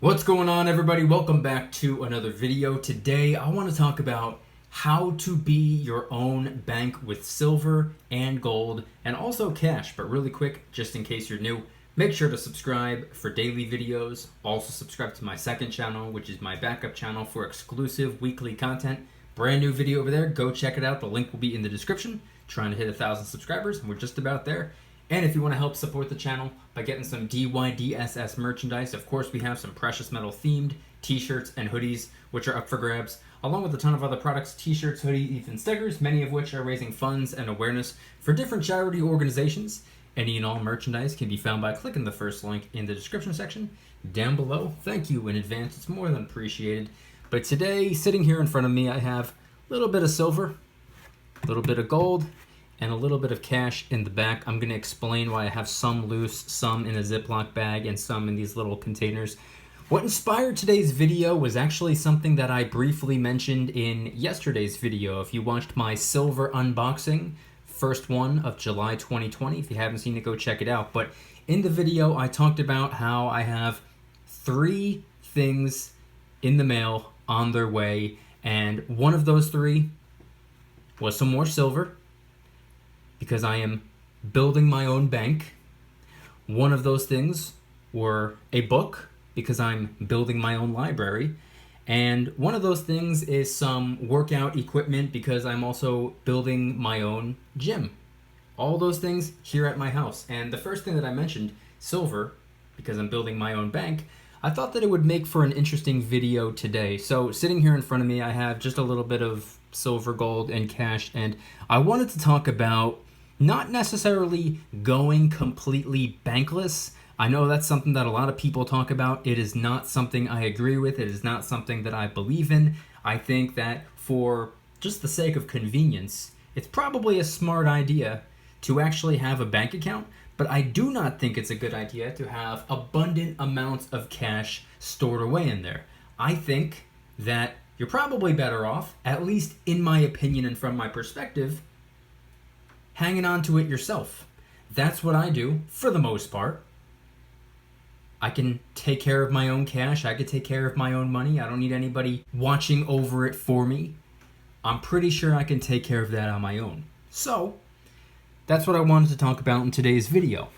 What's going on, everybody? Welcome back to another video. Today I want to talk about how to be your own bank with silver and gold and also cash. But really quick, just in case you're new, make sure to subscribe for daily videos. Also subscribe to my second channel, which is my backup channel for exclusive weekly content. Brand new video over there. Go check it out. The link will be in the description. Trying to hit 1,000 subscribers and we're just about there. And if you want to help support the channel by getting some DYDSS merchandise, of course we have some precious metal themed t-shirts and hoodies, which are up for grabs, along with a ton of other products, t-shirts, hoodies, even stickers, many of which are raising funds and awareness for different charity organizations. Any and all merchandise can be found by clicking the first link in the description section down below. Thank you in advance, it's more than appreciated. But today, sitting here in front of me, I have a little bit of silver, a little bit of gold, and a little bit of cash in the back. I'm gonna explain why I have some loose, some in a Ziploc bag, and some in these little containers. What inspired today's video was actually something that I briefly mentioned in yesterday's video. If you watched my silver unboxing, first one of July 2020, if you haven't seen it, go check it out. But in the video, I talked about how I have 3 things in the mail on their way, and one of those 3 was some more silver, because I am building my own bank. One of those things were a book, because I'm building my own library. And one of those things is some workout equipment, because I'm also building my own gym. All those things here at my house. And the first thing that I mentioned, silver, because I'm building my own bank, I thought that it would make for an interesting video today. So sitting here in front of me, I have just a little bit of silver, gold, and cash. And I wanted to talk about not necessarily going completely bankless. I know that's something that a lot of people talk about. It is not something I agree with. It is not something that I believe in. I think that for just the sake of convenience, it's probably a smart idea to actually have a bank account, but I do not think it's a good idea to have abundant amounts of cash stored away in there. I think that you're probably better off, at least in my opinion and from my perspective, hanging on to it yourself. That's what I do for the most part. I can take care of my own cash. I can take care of my own money. I don't need anybody watching over it for me. I'm pretty sure I can take care of that on my own. So that's what I wanted to talk about in today's video.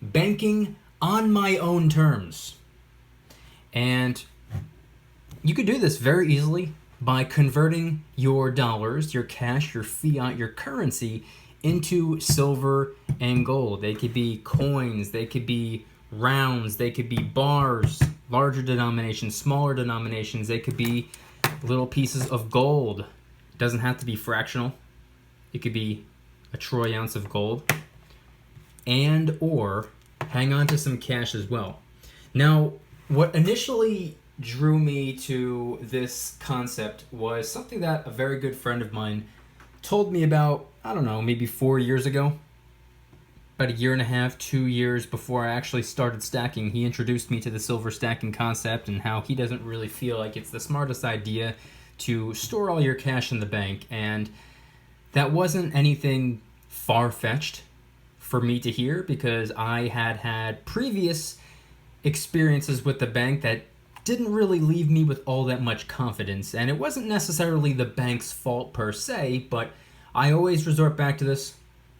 Banking on my own terms. And you could do this very easily by converting your dollars, your cash, your fiat, your currency into silver and gold. They could be coins, they could be rounds, they could be bars, larger denominations, smaller denominations, they could be little pieces of gold. It doesn't have to be fractional. It could be a troy ounce of gold, and or hang on to some cash as well. Now, what initially drew me to this concept was something that a very good friend of mine told me about, I don't know, maybe 4 years ago. About 1.5 years, 2 years before I actually started stacking, he introduced me to the silver stacking concept and how he doesn't really feel like it's the smartest idea to store all your cash in the bank. And that wasn't anything far-fetched for me to hear, because I had previous experiences with the bank that didn't really leave me with all that much confidence. And it wasn't necessarily the bank's fault per se, but I always resort back to this.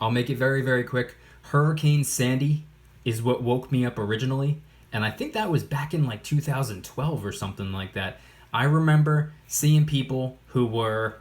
I'll make it very, very quick. Hurricane Sandy is what woke me up originally, and I think that was back in like 2012 or something like that. I remember seeing people who were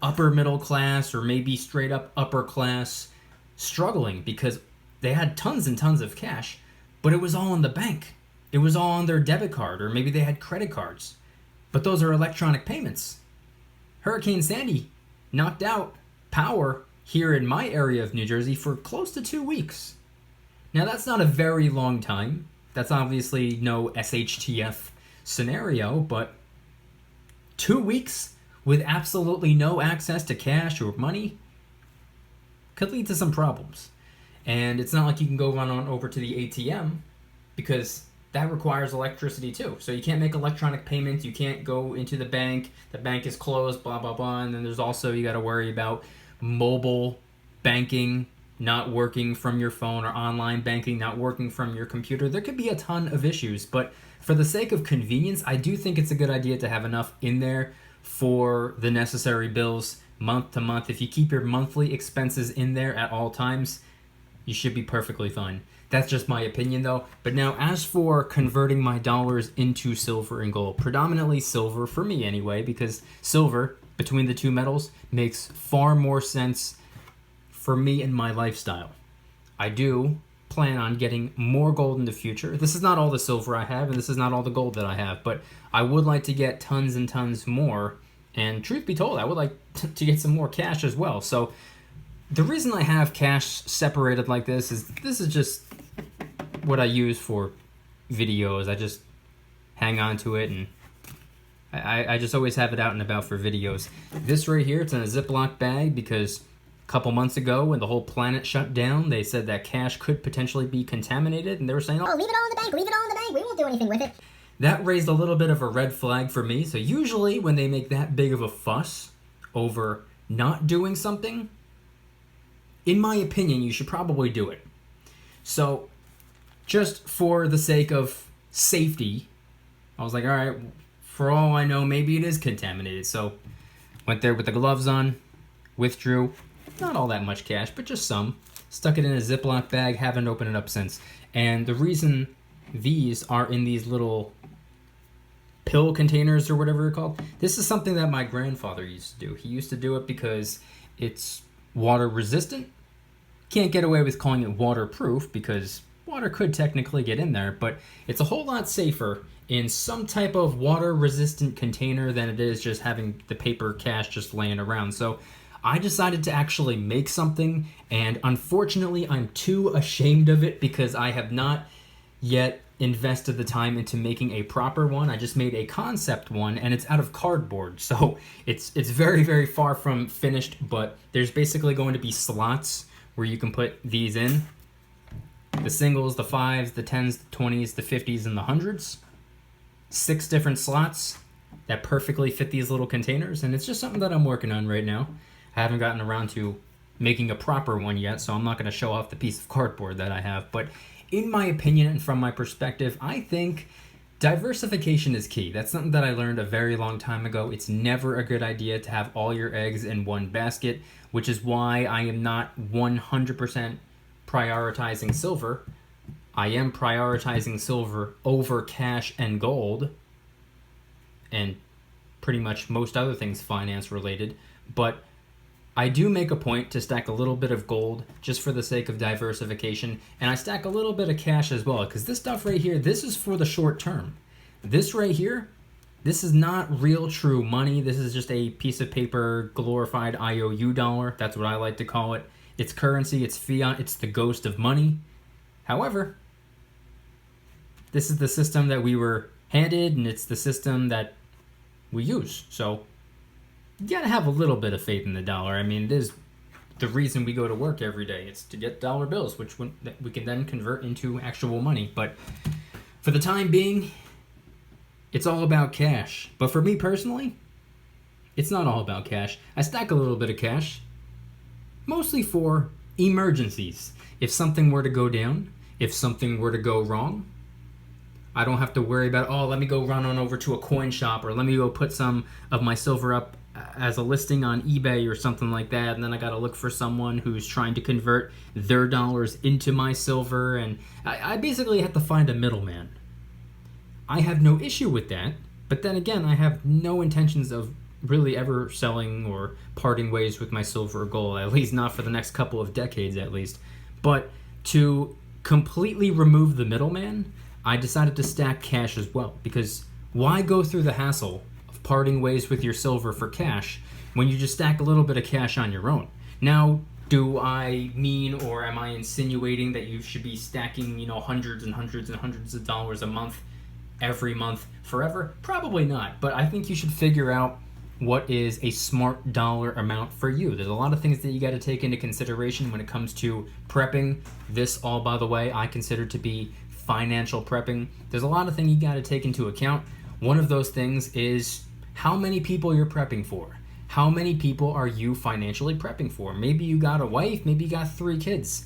upper middle class or maybe straight up upper class struggling because they had tons and tons of cash, but it was all in the bank. It was all on their debit card, or maybe they had credit cards, but those are electronic payments. Hurricane Sandy knocked out power here in my area of New Jersey for close to 2 weeks. Now that's not a very long time. That's obviously no SHTF scenario, but 2 weeks with absolutely no access to cash or money could lead to some problems. And it's not like you can go run on over to the ATM, because that requires electricity too. So you can't make electronic payments, you can't go into the bank is closed, blah, blah, blah. And then there's also, you gotta worry about mobile banking not working from your phone, or online banking not working from your computer. There could be a ton of issues, but for the sake of convenience, I do think it's a good idea to have enough in there for the necessary bills month to month. If you keep your monthly expenses in there at all times, you should be perfectly fine. That's just my opinion though. But now, as for converting my dollars into silver and gold, predominantly silver for me anyway, because silver, between the two metals, makes far more sense for me and my lifestyle. I do plan on getting more gold in the future. This is not all the silver I have, and this is not all the gold that I have, but I would like to get tons and tons more. And truth be told, I would like to get some more cash as well. So the reason I have cash separated like this is just what I use for videos. I just hang on to it, and I just always have it out and about for videos. This right here, it's in a Ziploc bag because a couple months ago when the whole planet shut down, they said that cash could potentially be contaminated, and they were saying, oh, leave it all in the bank, leave it all in the bank, we won't do anything with it. That raised a little bit of a red flag for me. So usually when they make that big of a fuss over not doing something, in my opinion, you should probably do it. So just for the sake of safety, I was like, all right, for all I know, maybe it is contaminated. So went there with the gloves on, withdrew, not all that much cash, but just some, stuck it in a Ziploc bag, haven't opened it up since. And the reason these are in these little pill containers or whatever they're called, this is something that my grandfather used to do. He used to do it because it's water resistant. Can't get away with calling it waterproof because water could technically get in there, but it's a whole lot safer in some type of water resistant container than it is just having the paper cash just laying around. So I decided to actually make something, and unfortunately I'm too ashamed of it because I have not yet invested the time into making a proper one. I just made a concept one, and it's out of cardboard, so it's very, very far from finished, but there's basically going to be slots where you can put these in. The singles, the 5s, the 10s, the 20s, the 50s, and the 100s. 6 different slots that perfectly fit these little containers, and it's just something that I'm working on right now. I haven't gotten around to making a proper one yet, so I'm not going to show off the piece of cardboard that I have, but in my opinion and from my perspective, I think diversification is key. That's something that I learned a very long time ago. It's never a good idea to have all your eggs in one basket, which is why I am not 100% prioritizing silver. I am prioritizing silver over cash and gold, and pretty much most other things finance related, but I do make a point to stack a little bit of gold just for the sake of diversification, and I stack a little bit of cash as well, because this stuff right here, this is for the short term. This right here, this is not real true money. This is just a piece of paper, glorified IOU dollar. That's what I like to call it. It's currency, it's fiat, it's the ghost of money. However, this is the system that we were handed, and it's the system that we use. So you gotta have a little bit of faith in the dollar. I mean, it is the reason we go to work every day. It's to get dollar bills, which we can then convert into actual money. But for the time being, it's all about cash. But for me personally, it's not all about cash. I stack a little bit of cash, mostly for emergencies. If something were to go down, if something were to go wrong, I don't have to worry about, oh, let me go run on over to a coin shop, or let me go put some of my silver up as a listing on eBay or something like that, and then I gotta look for someone who's trying to convert their dollars into my silver, and I basically have to find a middleman. I have no issue with that, but then again, I have no intentions of really ever selling or parting ways with my silver or gold, at least not for the next couple of decades at least. But to completely remove the middleman, I decided to stack cash as well, because why go through the hassle of parting ways with your silver for cash when you just stack a little bit of cash on your own? Now, do I mean, or am I insinuating that you should be stacking, hundreds and hundreds and hundreds of dollars a month, every month, forever? Probably not, but I think you should figure out what is a smart dollar amount for you. There's a lot of things that you got to take into consideration when it comes to prepping. This, all by the way, I consider to be financial prepping. There's a lot of things you got to take into account. One of those things is how many people you're prepping for. How many people are you financially prepping for? Maybe you got a wife, maybe you got 3 kids.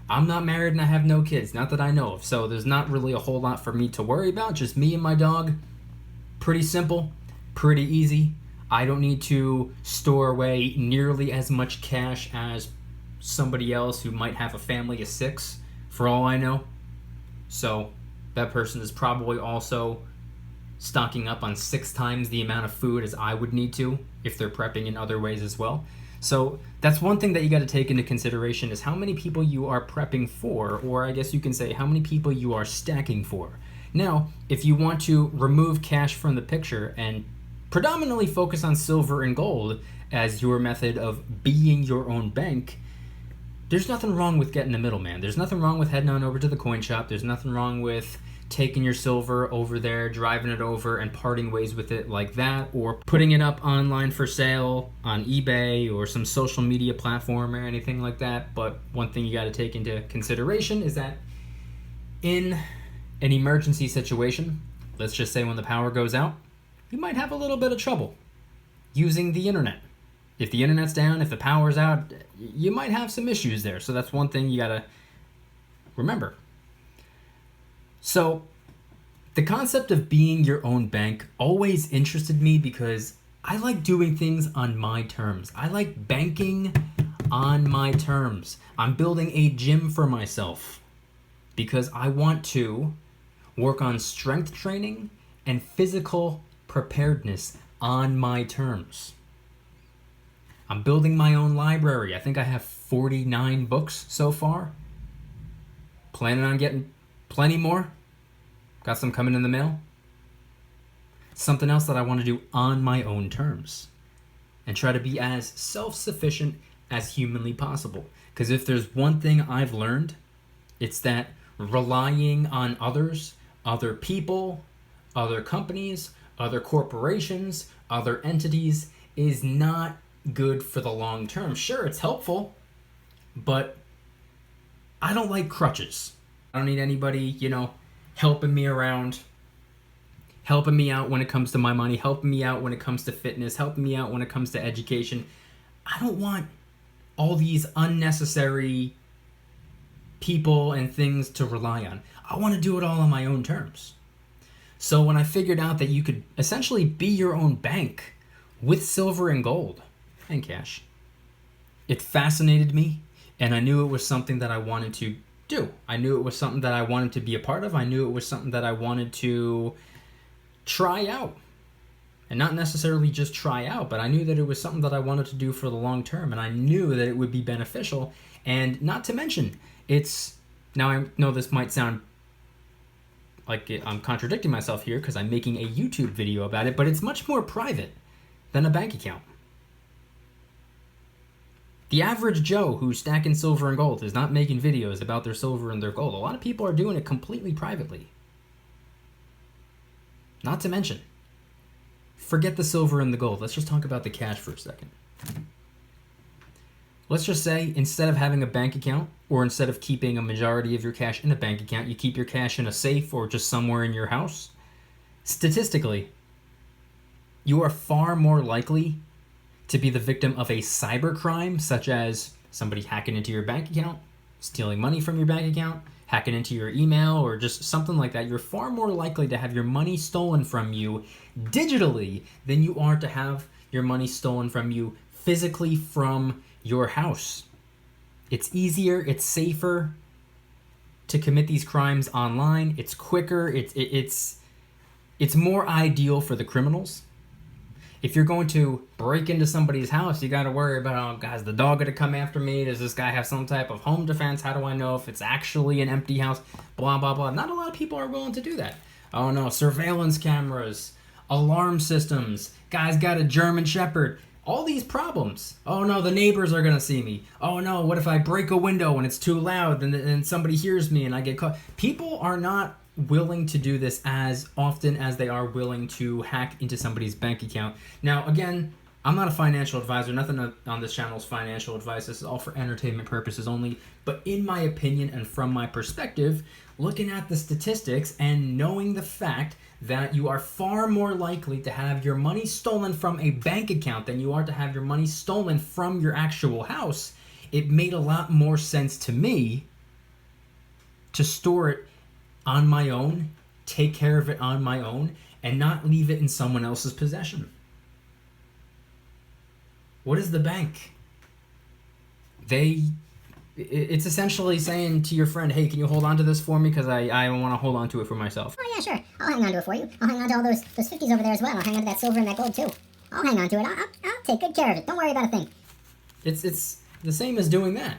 I'm not married and I have no kids, not that I know of, so there's not really a whole lot for me to worry about, just me and my dog. Pretty simple, pretty easy. I don't need to store away nearly as much cash as somebody else who might have a family of 6, for all I know. So that person is probably also stocking up on 6 times the amount of food as I would need to if they're prepping in other ways as well. So that's one thing that you got to take into consideration, is how many people you are prepping for, or I guess you can say how many people you are stacking for. Now, if you want to remove cash from the picture and predominantly focus on silver and gold as your method of being your own bank, there's nothing wrong with getting a middleman. There's nothing wrong with heading on over to the coin shop. There's nothing wrong with taking your silver over there, driving it over, and parting ways with it like that, or putting it up online for sale on eBay or some social media platform or anything like that. But one thing you got to take into consideration is that in an emergency situation, let's just say when the power goes out, you might have a little bit of trouble using the internet. If the internet's down, if the power's out, you might have some issues there. So that's one thing you got to remember. So the concept of being your own bank always interested me because I like doing things on my terms. I like banking on my terms. I'm building a gym for myself because I want to work on strength training and physical preparedness on my terms. I'm building my own library. I think I have 49 books so far. Planning on getting plenty more. Got some coming in the mail. Something else that I want to do on my own terms and try to be as self-sufficient as humanly possible. Because if there's one thing I've learned, it's that relying on others, other people, other companies, other corporations, other entities is not good for the long term. Sure, it's helpful, but I don't like crutches. I don't need anybody, helping me around, helping me out when it comes to my money, helping me out when it comes to fitness, helping me out when it comes to education. I don't want all these unnecessary people and things to rely on. I want to do it all on my own terms. So when I figured out that you could essentially be your own bank with silver and gold and cash, it fascinated me, and I knew it was something that I wanted to do. I knew it was something that I wanted to be a part of. I knew it was something that I wanted to try out. And not necessarily just try out, but I knew that it was something that I wanted to do for the long term, and I knew that it would be beneficial. And not to mention, now I know this might sound like I'm contradicting myself here because I'm making a YouTube video about it, but it's much more private than a bank account. The average Joe who's stacking silver and gold is not making videos about their silver and their gold. A lot of people are doing it completely privately. Not to mention, forget the silver and the gold. Let's just talk about the cash for a second. Let's just say instead of having a bank account, or instead of keeping a majority of your cash in a bank account, you keep your cash in a safe or just somewhere in your house. Statistically, you are far more likely to be the victim of a cybercrime, such as somebody hacking into your bank account, stealing money from your bank account, hacking into your email, or just something like that. You're far more likely to have your money stolen from you digitally than you are to have your money stolen from you physically from your house. It's easier, it's safer to commit these crimes online. It's quicker, it's more ideal for the criminals. If you're going to break into somebody's house, you got to worry about, is the dog going to come after me? Does this guy have some type of home defense? How do I know if it's actually an empty house? Blah, blah, blah. Not a lot of people are willing to do that. Oh no, surveillance cameras, alarm systems, guy's got a German Shepherd. All these problems. Oh no, the neighbors are going to see me. Oh no, what if I break a window and it's too loud and somebody hears me and I get caught? People are not willing to do this as often as they are willing to hack into somebody's bank account. Now, again, I'm not a financial advisor. Nothing on this channel is financial advice. This is all for entertainment purposes only. But in my opinion and from my perspective, looking at the statistics and knowing the fact that you are far more likely to have your money stolen from a bank account than you are to have your money stolen from your actual house, it made a lot more sense to me to store it on my own, take care of it on my own, and not leave it in someone else's possession. What is the bank? It's essentially saying to your friend, hey, can you hold on to this for me? Because I want to hold on to it for myself. Oh, yeah, sure. I'll hang on to it for you. I'll hang on to all those 50s over there as well. I'll hang on to that silver and that gold, too. I'll hang on to it. I'll take good care of it. Don't worry about a thing. It's the same as doing that.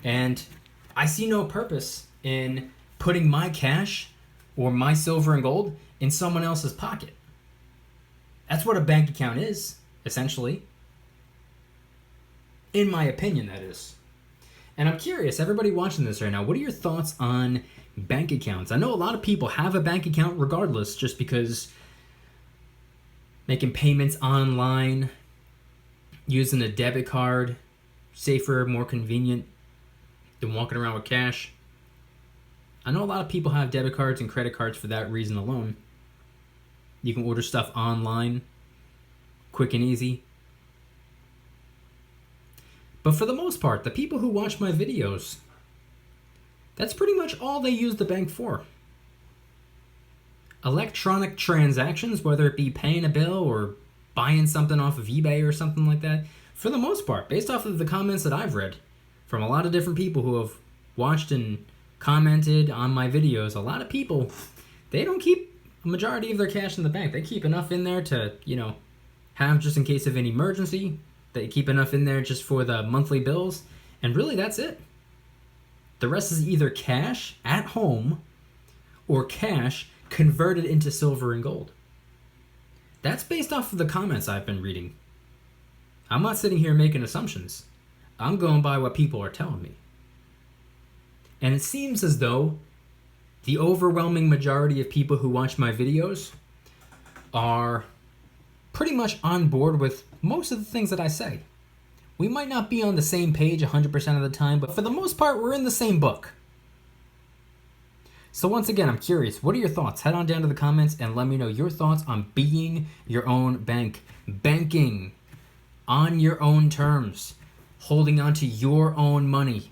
And I see no purpose in putting my cash or my silver and gold in someone else's pocket. That's what a bank account is, essentially. In my opinion, that is. And I'm curious, everybody watching this right now, what are your thoughts on bank accounts? I know a lot of people have a bank account regardless, just because making payments online, using a debit card, safer, more convenient than walking around with cash. I know a lot of people have debit cards and credit cards for that reason alone. You can order stuff online, quick and easy. But for the most part, the people who watch my videos, that's pretty much all they use the bank for. Electronic transactions, whether it be paying a bill or buying something off of eBay or something like that, for the most part, based off of the comments that I've read from a lot of different people who have watched and commented on my videos, a lot of people, they don't keep a majority of their cash in the bank. They keep enough in there to, have just in case of an emergency. They keep enough in there just for the monthly bills, and really that's it. The rest is either cash at home or cash converted into silver and gold. That's based off of the comments I've been reading. I'm not sitting here making assumptions. I'm going by what people are telling me. And it seems as though the overwhelming majority of people who watch my videos are pretty much on board with most of the things that I say. We might not be on the same page 100% of the time, but for the most part, we're in the same book. So once again, I'm curious, what are your thoughts? Head on down to the comments and let me know your thoughts on being your own bank. Banking on your own terms. Holding on to your own money.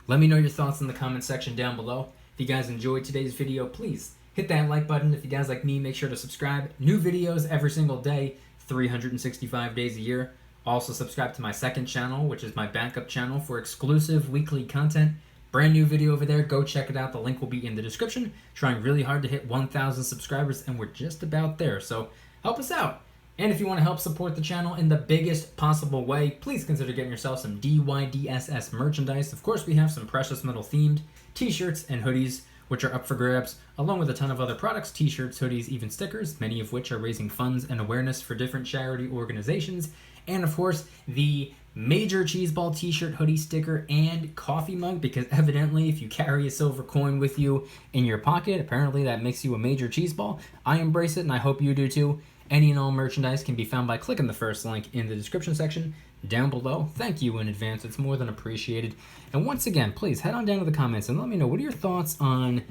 Let me know your thoughts in the comment section down below. If you guys enjoyed today's video, please hit that like button. If you guys like me, make sure to subscribe. New videos every single day, 365 days a year. Also subscribe to my second channel, which is my backup channel for exclusive weekly content. Brand new video over there. Go check it out. The link will be in the description. Trying really hard to hit 1,000 subscribers, and we're just about there. So help us out. And if you want to help support the channel in the biggest possible way, please consider getting yourself some DYDSS merchandise. Of course, we have some precious metal themed t-shirts and hoodies, which are up for grabs, along with a ton of other products, t-shirts, hoodies, even stickers, many of which are raising funds and awareness for different charity organizations. And of course, the major cheeseball t-shirt, hoodie, sticker, and coffee mug, because evidently if you carry a silver coin with you in your pocket, apparently that makes you a major cheeseball. I embrace it, and I hope you do too. Any and all merchandise can be found by clicking the first link in the description section down below. Thank you in advance. It's more than appreciated. And once again, please head on down to the comments and let me know, what are your thoughts on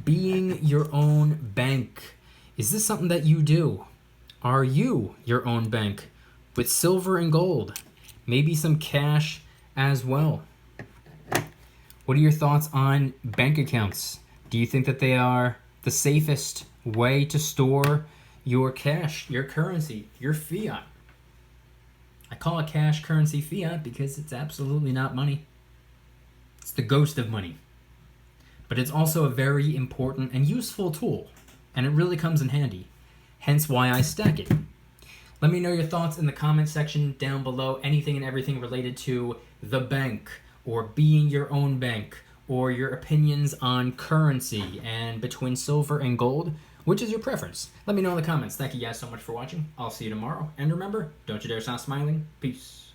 being your own bank? Is this something that you do? Are you your own bank with silver and gold? Maybe some cash as well. What are your thoughts on bank accounts? Do you think that they are the safest way to store your cash, your currency, your fiat? I call it cash, currency, fiat because it's absolutely not money. It's the ghost of money. But it's also a very important and useful tool, and it really comes in handy. Hence why I stack it. Let me know your thoughts in the comment section down below. Anything and everything related to the bank, or being your own bank, or your opinions on currency and between silver and gold. Which is your preference? Let me know in the comments. Thank you guys so much for watching. I'll see you tomorrow. And remember, don't you dare stop smiling. Peace.